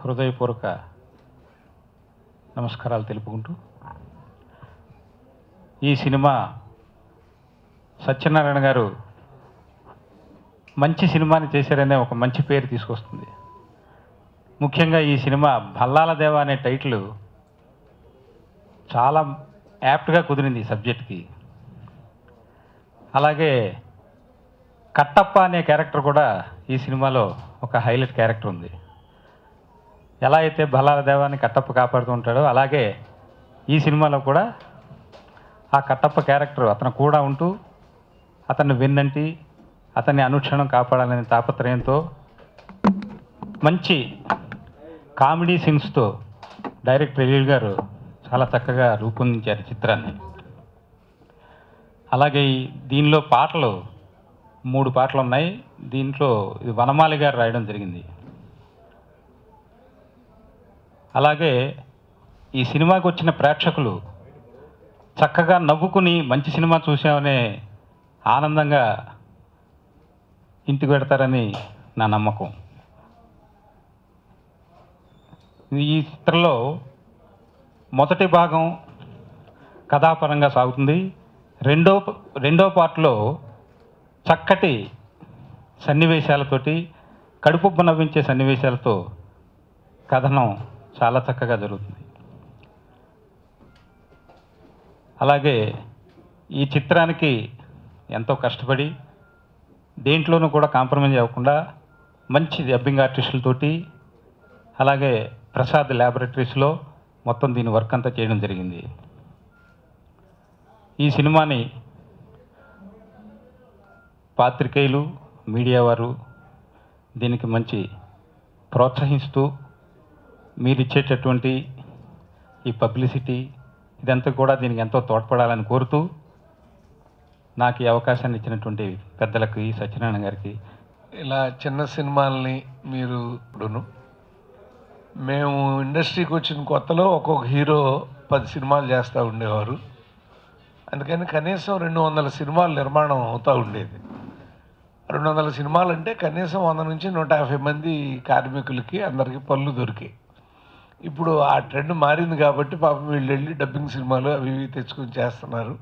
హృదయపూర్వక నమస్కారాలు తెలుపుకుంటూ, ఈ సినిమా సత్యనారాయణ గారు మంచి సినిమాని చేశారనే ఒక మంచి పేరు తీసుకొస్తుంది. ముఖ్యంగా ఈ సినిమా భల్లాల దేవ అనే టైటిల్ చాలా యాప్ట్గా కుదిరింది ఈ సబ్జెక్ట్కి. అలాగే కట్టప్ప అనే క్యారెక్టర్ కూడా ఈ సినిమాలో ఒక హైలైట్ క్యారెక్టర్ ఉంది. ఎలా అయితే భల్లాల దేవాన్ని కట్టప్ప కాపాడుతూ ఉంటాడో, అలాగే ఈ సినిమాలో కూడా ఆ కట్టప్ప క్యారెక్టర్ అతను కూడా ఉంటూ అతన్ని వెన్నంటి అతన్ని అనుక్షణం కాపాడాలనే తాపత్రయంతో మంచి కామెడీ సీన్స్తో డైరెక్టర్ ఎలీల్ గారు చాలా చక్కగా రూపొందించారు చిత్రాన్ని. అలాగే దీనిలో పాటలు 3 పాటలు ఉన్నాయి. దీంట్లో ఇది వనమాలి గారు రాయడం జరిగింది. అలాగే ఈ సినిమాకి వచ్చిన ప్రేక్షకులు చక్కగా నవ్వుకుని మంచి సినిమా చూసామనే ఆనందంగా ఇంటికి పెడతారని నా నమ్మకం. ఈ చిత్రంలో మొదటి భాగం కథాపరంగా సాగుతుంది. రెండో పార్ట్లో చక్కటి సన్నివేశాలతోటి, కడుపుబ్బ నవ్వించే సన్నివేశాలతో కథనం చాలా చక్కగా జరుగుతుంది. అలాగే ఈ చిత్రానికి ఎంతో కష్టపడి దేంట్లోనూ కూడా కాంప్రమైజ్ అవ్వకుండా మంచి డబ్బింగ్ ఆర్టిస్టులతోటి, అలాగే ప్రసాద్ ల్యాబొరేటరీస్లో మొత్తం దీని వర్క్ అంతా చేయడం జరిగింది. ఈ సినిమాని పాత్రికేయులు, మీడియా వారు దీనికి మంచి ప్రోత్సహిస్తూ మీరు ఇచ్చేటటువంటి ఈ పబ్లిసిటీ ఇదంతా కూడా దీనికి ఎంతో తోడ్పడాలని కోరుతూ, నాకు ఈ అవకాశాన్ని ఇచ్చినటువంటి పెద్దలకు, ఈ సత్యనారాయణ గారికి, ఇలా చిన్న సినిమాల్ని మీరు ఇప్పుడును మేము ఇండస్ట్రీకి వచ్చిన కొత్తలో ఒక్కొక్క హీరో 10 సినిమాలు చేస్తూ ఉండేవారు. అందుకని కనీసం 200 సినిమాలు నిర్మాణం అవుతూ ఉండేది. 200 సినిమాలు అంటే కనీసం 100 నుంచి 150 మంది కార్మికులకి అందరికీ పనులు దొరికాయి. ఇప్పుడు ఆ ట్రెండ్ మారింది కాబట్టి పాపం వీళ్ళు వెళ్ళి డబ్బింగ్ సినిమాలు అవి ఇవి తెచ్చుకొని చేస్తున్నారు.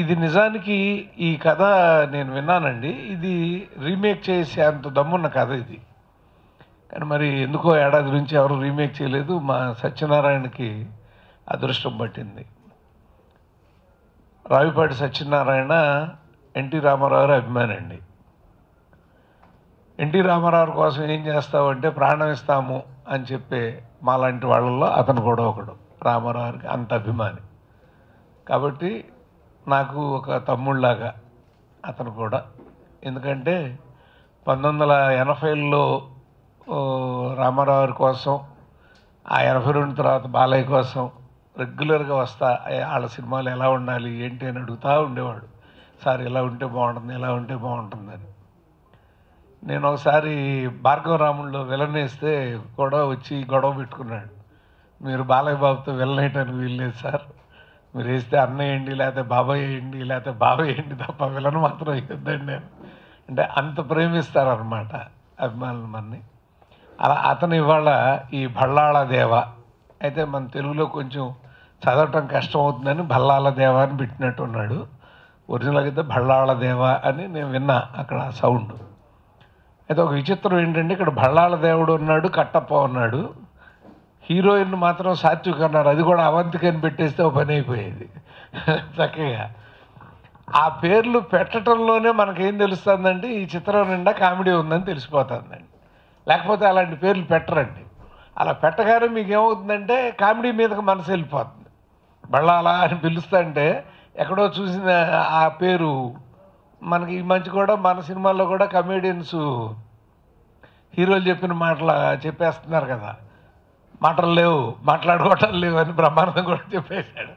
ఇది నిజానికి ఈ కథ నేను విన్నానండి. ఇది రీమేక్ చేసే అంత దమ్మున్న కథ ఇది. కానీ మరి ఎందుకో ఏడాది నుంచి ఎవరు రీమేక్ చేయలేదు. మా సత్యనారాయణకి అదృష్టం పట్టింది. రావిపాటి సత్యనారాయణ ఎన్టీ రామారావు గారి అభిమాని అండి. ఎన్టీ రామారావు కోసం ఏం చేస్తామంటే ప్రాణం ఇస్తాము అని చెప్పే మాలాంటి వాళ్ళల్లో అతను కూడా ఒకడు. రామారావు గారికి అంత అభిమాని కాబట్టి నాకు ఒక తమ్ముళ్ళలాగా అతను కూడా. ఎందుకంటే 1980లో రామారావు గారి కోసం, ఆ 82 తర్వాత బాలయ్య కోసం రెగ్యులర్గా వస్తా వాళ్ళ సినిమాలు ఎలా ఉండాలి ఏంటి అని అడుగుతూ ఉండేవాడు. సార్ ఇలా ఉంటే బాగుంటుంది, ఇలా ఉంటే బాగుంటుందని. నేను ఒకసారి భార్గవరాముల్లో విలనేస్తే కూడా వచ్చి గొడవ పెట్టుకున్నాడు. మీరు బాలయ్య బాబుతో విలనేయటానికి వీల్లేదు సార్, మీరు వేస్తే అన్నయ్య వేయండి, లేకపోతే బాబాయ్ వేయండి, లేకపోతే బాబాయ్ వేయండి, తప్ప విలను మాత్రం వేయొద్దండి నేను. అంటే అంత ప్రేమిస్తారనమాట అభిమానులు మనని. అలా అతను ఇవాళ ఈ భల్లాల దేవ అయితే మన తెలుగులో కొంచెం చదవటం కష్టం అవుతుందని భల్లాల దేవ అని పెట్టినట్టున్నాడు. ఒరిజినల్గా అయితే భల్లాల దేవ అని నేను విన్నా అక్కడ సౌండ్. అయితే ఒక విచిత్రం ఏంటంటే ఇక్కడ భల్లాల దేవుడు ఉన్నాడు, కట్టప్ప ఉన్నాడు, హీరోయిన్ మాత్రం సాత్విక్ అన్నారు. అది కూడా అవంతికని పెట్టేస్తే ఒక పని అయిపోయేది చక్కగా. ఆ పేర్లు పెట్టడంలోనే మనకేం తెలుస్తుందంటే ఈ చిత్రం నిండా కామెడీ ఉందని తెలిసిపోతుందండి. లేకపోతే అలాంటి పేర్లు పెట్టరండి. అలా పెట్టగానే మీకు ఏమవుతుందంటే కామెడీ మీదకి మనసు వెళ్ళిపోతుంది. బళ్ళాలా అని పిలుస్తుంటే ఎక్కడో చూసిన ఆ పేరు మనకి ఈ మధ్య కూడా మన సినిమాల్లో కూడా కమేడియన్స్ హీరోలు చెప్పిన మాటలు చెప్పేస్తున్నారు కదా, మాటలు లేవు, మాట్లాడుకోవటం లేవు అని బ్రహ్మానందం కూడా చెప్పేశాడు.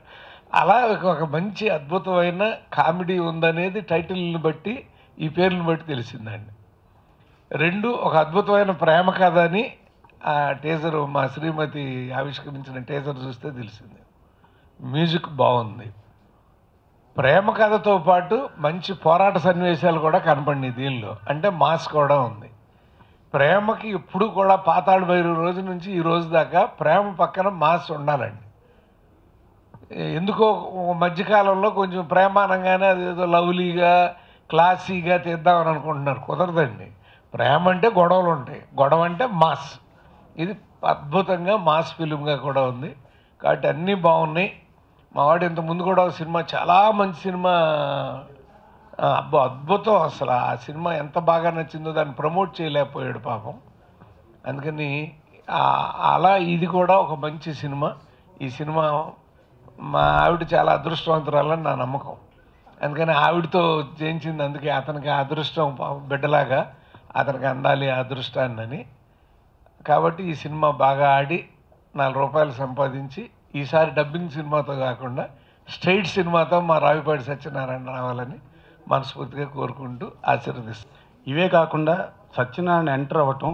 అలా ఒక మంచి అద్భుతమైన కామెడీ ఉందనేది టైటిల్ని బట్టి, ఈ పేర్లను బట్టి తెలిసిందండి. 2 ఒక అద్భుతమైన ప్రేమ కథ అని ఆ టీజర్ మా శ్రీమతి ఆవిష్కరించిన టీజర్ చూస్తే తెలిసింది. మ్యూజిక్ బాగుంది. ప్రేమ కథతో పాటు మంచి పోరాట సన్నివేశాలు కూడా కనపడినాయి దీనిలో. అంటే మాస్ కూడా ఉంది. ప్రేమకి ఎప్పుడు కూడా పాతాళ భైరవి రోజు నుంచి ఈ రోజు దాకా ప్రేమ పక్కన మాస్ ఉండాలండి. ఎందుకో మధ్యకాలంలో కొంచెం ప్రేమానంగానే అదేదో లవ్లీగా క్లాసీగా తీద్దామని అనుకుంటున్నారు. కుదరదండి. ప్రేమ అంటే గొడవలు ఉంటాయి, గొడవ అంటే మాస్. ఇది అద్భుతంగా మాస్ ఫిలింగా కూడా ఉంది. కాబట్టి అన్నీ బాగున్నాయి. మా వాడు ఇంత ముందు కూడా ఒక సినిమా, చాలా మంచి సినిమా, అద్భుతం. అసలు ఆ సినిమా ఎంత బాగా నచ్చిందో దాన్ని ప్రమోట్ చేయలేకపోయాడు పాపం. అందుకని అలా ఇది కూడా ఒక మంచి సినిమా. ఈ సినిమా మా ఆవిడ చాలా అదృష్టవంతురాలని నా నమ్మకం. అందుకని ఆవిడతో చేయించింది. అందుకే అతనికి అదృష్టం బిడ్డలాగా అతనికి అందాలి ఆ అదృష్టాన్ని. కాబట్టి ఈ సినిమా బాగా ఆడి 4 రూపాయలు సంపాదించి ఈసారి డబ్బింగ్ సినిమాతో కాకుండా స్ట్రైట్ సినిమాతో మా రావిపాటి సత్యనారాయణ రావాలని మనస్ఫూర్తిగా కోరుకుంటూ ఆశీర్వదిస్తాను. ఇవే కాకుండా సత్యనారాయణ ఎంటర్ అవ్వటం,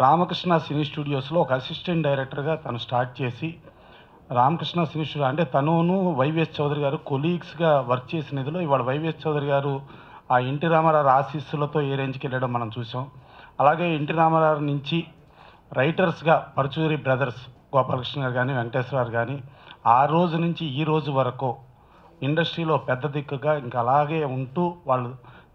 రామకృష్ణ సినీ స్టూడియోస్లో ఒక అసిస్టెంట్ డైరెక్టర్గా తను స్టార్ట్ చేసి, రామకృష్ణ సినీ స్టూడియో అంటే తనును వైవిఎస్ చౌదరి గారు కొలీగ్స్గా వర్క్ చేసిన ఇదిలో ఇవాళ వైవిఎస్ చౌదరి గారు ఆ ఎన్టీ రామారావు ఆశీస్సులతో ఏ రేంజ్కి వెళ్ళడం మనం చూసాం. అలాగే ఎన్టీ రామారావు నుంచి రైటర్స్గా పరుచూరి బ్రదర్స్ గోపాలకృష్ణ గారు కానీ వెంకటేశ్వర గారు కానీ ఆ రోజు నుంచి ఈ రోజు వరకు ఇండస్ట్రీలో పెద్ద దిక్కుగా ఇంకా అలాగే ఉంటూ వాళ్ళు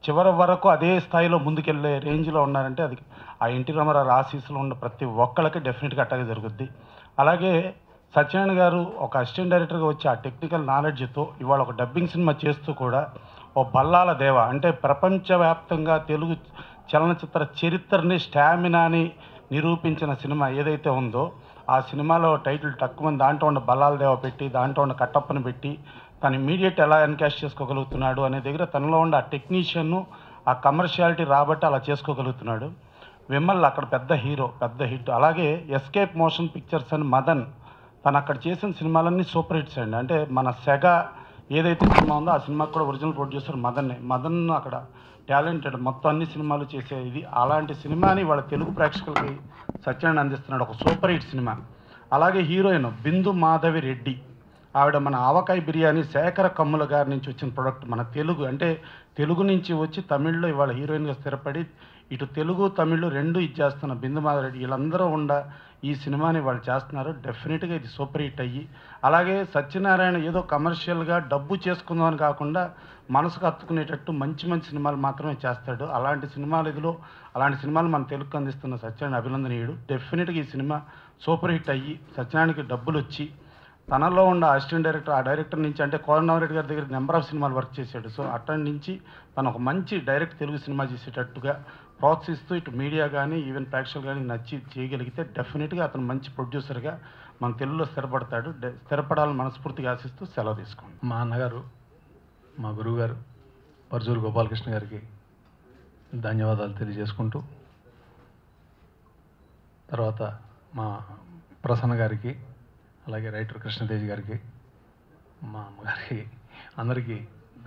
చివరి వరకు అదే స్థాయిలో ముందుకెళ్ళే రేంజ్లో ఉన్నారంటే అది ఆ ఎన్టీ రామారావు ఆశీస్సులో ఉన్న ప్రతి ఒక్కళ్ళకి డెఫినెట్గా అట్టాగే జరుగుద్ది. అలాగే సత్యనారాయణ గారు ఒక అసిస్టెంట్ డైరెక్టర్గా వచ్చి ఆ టెక్నికల్ నాలెడ్జ్తో ఇవాళ ఒక డబ్బింగ్ సినిమా చేస్తూ కూడా ఓ బల్లాల దేవ అంటే ప్రపంచవ్యాప్తంగా తెలుగు చలనచిత్ర చరిత్రని స్టామినాని నిరూపించిన సినిమా ఏదైతే ఉందో ఆ సినిమాలో టైటిల్ తక్కువ దాంట్లో ఉన్న బల్లాల దేవ పెట్టి దాంట్లో ఉన్న కట్టప్పని పెట్టి తను ఇమీడియట్ ఎలా ఎన్కాష్ చేసుకోగలుగుతున్నాడు అనే దగ్గర తనలో ఉన్న ఆ టెక్నీషియన్ను ఆ కమర్షియాలిటీ రాబట్టి అలా చేసుకోగలుగుతున్నాడు. విమల్ అక్కడ పెద్ద హీరో, పెద్ద హిట్. అలాగే ఎస్కేప్ మోషన్ పిక్చర్స్ అని మదన్ తను అక్కడ చేసిన సినిమాలన్నీ సూపర్ హిట్స్ అండి. అంటే మన సెగ ఏదైతే సినిమా ఉందో ఆ సినిమాకి కూడా ఒరిజినల్ ప్రొడ్యూసర్ మదన్ అక్కడ టాలెంటెడ్, మొత్తం అన్ని సినిమాలు చేసే ఇది. అలాంటి సినిమాని వాళ్ళ తెలుగు ప్రేక్షకులకి సత్యనారాయణ అందిస్తున్నాడు, ఒక సూపర్ హిట్ సినిమా. అలాగే హీరోయిన్ బిందు మాధవి రెడ్డి, ఆవిడ మన ఆవకాయ బిర్యానీ శేఖర కమ్ముల గారి నుంచి వచ్చిన ప్రొడక్ట్. మన తెలుగు అంటే తెలుగు నుంచి వచ్చి తమిళ్లో ఇవాళ హీరోయిన్గా స్థిరపడి ఇటు తెలుగు తమిళ్ రెండు ఇచ్చేస్తున్న బిందు మాధవి రెడ్డి వీళ్ళందరూ ఈ సినిమాని వాళ్ళు చేస్తున్నారు. డెఫినెట్గా ఇది సూపర్ హిట్ అయ్యి, అలాగే సత్యనారాయణ ఏదో కమర్షియల్గా డబ్బు చేసుకుందామని కాకుండా మనసుకు హత్తుకునేటట్టు మంచి మంచి సినిమాలు మాత్రమే చేస్తాడు. అలాంటి సినిమాలు మన తెలుగుకు అందిస్తున్న సత్యనారాయణ అభినందనీయుడు. డెఫినెట్గా ఈ సినిమా సూపర్ హిట్ అయ్యి సత్యనారాయణకి డబ్బులు వచ్చి తనలో ఉన్న అసిస్టెంట్ డైరెక్టర్, ఆ డైరెక్టర్ నుంచి అంటే కోదండరామిరెడ్డి గారి దగ్గర నెంబర్ ఆఫ్ సినిమాలు వర్క్ చేశాడు. సో అక్కడి నుంచి తను ఒక మంచి డైరెక్ట్ తెలుగు సినిమా చేసేటట్టుగా ప్రోత్సహిస్తూ ఇటు మీడియా కానీ ఈవెన్ ప్రేక్షకులు కానీ నచ్చి చేయగలిగితే డెఫినెట్గా అతను మంచి ప్రొడ్యూసర్గా మన తెలుగులో స్థిరపడతాడు. స్థిరపడాలని మనస్ఫూర్తిగా ఆశిస్తూ సెలవు తీసుకోండి. మా అన్నగారు, మా గురువుగారు పరుచూరు గోపాలకృష్ణ గారికి ధన్యవాదాలు తెలియజేసుకుంటూ, తర్వాత మా ప్రసన్న గారికి, అలాగే రైటర్ కృష్ణతేజ్ గారికి, మా అమ్మగారికి, అందరికీ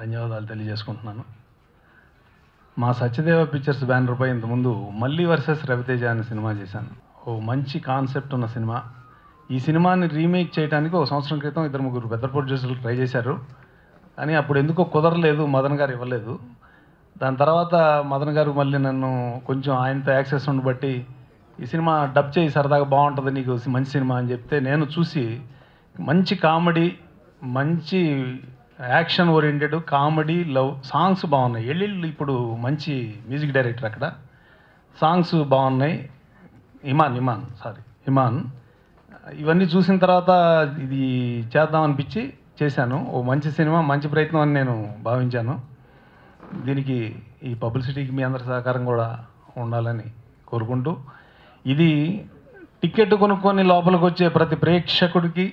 ధన్యవాదాలు తెలియజేసుకుంటున్నాను. మా సత్యదేవ పిక్చర్స్ బ్యానర్పై ఇంతకుముందు మళ్ళీ వర్సెస్ రవితేజ అనే సినిమా చేశాను. ఓ మంచి కాన్సెప్ట్ ఉన్న సినిమా. ఈ సినిమాని రీమేక్ చేయడానికి ఒక సంవత్సరం క్రితం 2-3 పెద్ద ప్రొడ్యూసర్లు ట్రై చేశారు, కానీ అప్పుడు ఎందుకో కుదరలేదు, మదన్ గారు ఇవ్వలేదు. దాని తర్వాత మదన్ గారు మళ్ళీ నన్ను కొంచెం ఆయనతో యాక్సెస్ ఉండబట్టి ఈ సినిమా డబ్ చేయి, సరదాగా బాగుంటుంది, నీకు మంచి సినిమా అని చెప్తే నేను చూసి మంచి కామెడీ, మంచి action oriented comedy, love, songs బాగున్నాయి. ఎల్లిళ్ళు ఇప్పుడు మంచి మ్యూజిక్ డైరెక్టర్ అక్కడ, సాంగ్స్ బాగున్నాయి. ఇమాన్ ఇవన్నీ చూసిన తర్వాత ఇది చేద్దామనిపించి చేశాను. ఓ మంచి సినిమా, మంచి ప్రయత్నం అని నేను భావించాను. దీనికి ఈ పబ్లిసిటీకి మీ అందరి సహకారం కూడా ఉండాలని కోరుకుంటూ, ఇది టికెట్ కొనుక్కొని లోపలికి వచ్చే ప్రతి ప్రేక్షకుడికి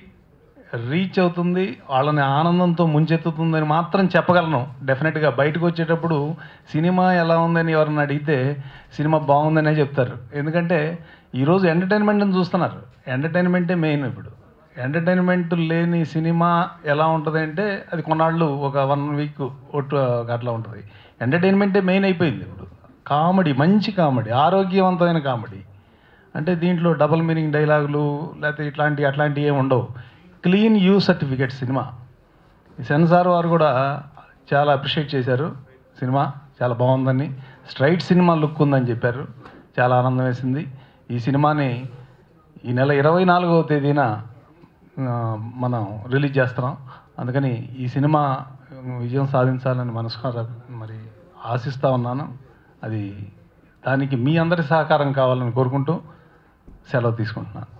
రీచ్ అవుతుంది, వాళ్ళని ఆనందంతో ముంచెత్తుతుందని మాత్రం చెప్పగలను. డెఫినెట్గా బయటకు వచ్చేటప్పుడు సినిమా ఎలా ఉందని ఎవరన్నా అడిగితే సినిమా బాగుందనే చెప్తారు. ఎందుకంటే ఈరోజు ఎంటర్టైన్మెంట్ని చూస్తున్నారు, ఎంటర్టైన్మెంటే మెయిన్. ఇప్పుడు ఎంటర్టైన్మెంట్ లేని సినిమా ఎలా ఉంటుంది అంటే అది కొన్నాళ్ళు ఒక 1 వీక్ అట్లా ఉంటుంది. ఎంటర్టైన్మెంటే మెయిన్ అయిపోయింది ఇప్పుడు. కామెడీ, మంచి కామెడీ, ఆరోగ్యవంతమైన కామెడీ. అంటే దీంట్లో డబుల్ మీనింగ్ డైలాగులు లేకపోతే అట్లాంటివి ఏమి ఉండవు. Clean U certificate cinema. Censor వారు కూడా చాలా అప్రిషియేట్ చేశారు, సినిమా చాలా బాగుందని, స్ట్రైట్ సినిమా లుక్ ఉందని చెప్పారు. చాలా ఆనందం వేసింది. ఈ సినిమాని ఈ నెల 24వ తేదీన మనం రిలీజ్ చేస్తున్నాం. అందుకని ఈ సినిమా విజయం సాధించాలని మనస్ఫూర్తిగా మరి ఆశిస్తూ ఉన్నాను. అది దానికి మీ అందరి సహకారం కావాలని కోరుకుంటూ సెలవు తీసుకుంటున్నాను.